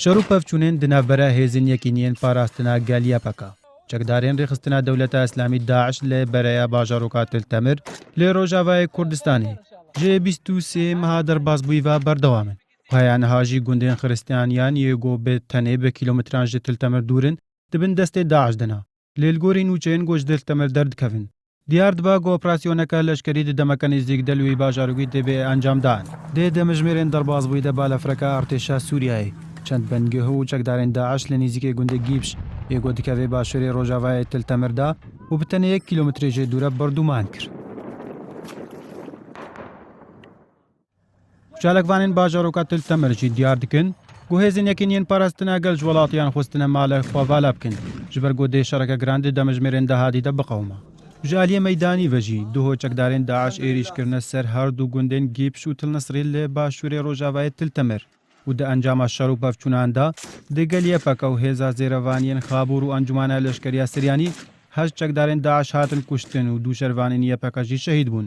شەڕ و پەفچوونێن دنابەرە هێزن یەکینیان پاراستنا گالیاپەکە چەکدارێن ڕێخستنا دەولەتە ئەسلامی داعش لێ بەرەیە باژارۆکا تلتەمر لێ ڕۆژاوای کوردستانی ژێ 23 مەها دەرباز بوویڤە بەردەوامن پایان هاژی گوندێن خرستیانیان یێگۆ بێت تەنێ بە کیلۆمتران ژە تلتەمر دوورن دبن دەستێ داعش دنا لێلگۆری نوچێن گۆش دلتەمر دەردکەون دیار دبا گۆ ئۆپراسیۆنەکە لەشکری دەمەکە نزیک دەلوی باژاروی دەبێ ئەنجامدان دێ دەمەژمێرێن دەرباز بووی دەبا لە فرەکە ئارتێشا سووریایی چەند بەنگەه و چەکدارێن داعش لە نزیکەی گوندە گیبش یەگۆ دکەوێ باشووری ڕۆژاوای تلتەمردا و بتەنە 1 کیلۆمترێژێ دوورە بەردوومان کرد. چالکوانên bajarokê Tiltemer jî diyar dikin ku hêzên yekîniyên parastina gel ji welatiyan xwestine male xwevala bikin ji ber godê şereke giran di demejmêrên dahadî de biqewma. Ji aliyê meydanî ve jî duho çekdarên Daeş êrîşkirine ser her du gundên Gîpş û Tilnesrê lê başûrê Rojavayê Tiltemer û di encama şer û pevçûnan de di gel yepeka û hêza zêrevaniyên Xabûr û Encumena Leşkeriya Siryanî hej çekdarên Daeş hatin kuştin û du şervanên yepeka jî şehîd bûn.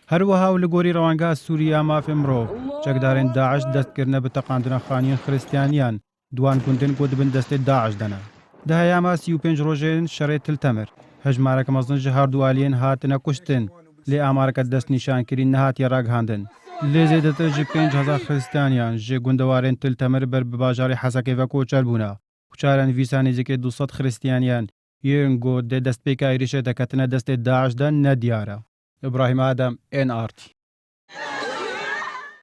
Her wiha û li gorî rewangeha Sûriya mafê mirov çekdarên Daeş destkirine bi teqandina xaniyên xristiyaniyan duwan gundên ku dibin destê Daeş dene. Di heyama 35 rojên şerê Tiltemer hejmarek mezin ji her du aliyên hatine kuştin lê amareke destnîşankirî nehatiye ragihandin. Lê zêdetir ji 5,000 xristiyaniyan ji gundewarên Tiltemer ber bi bajarê Hesekê ve koçer bûne. Çaren vîsa nêzîkî 200 xristiyaniyan yên got dê destpêka êrişê deketine destê Daeş de nediyar e. İbrahim Adem, NRT.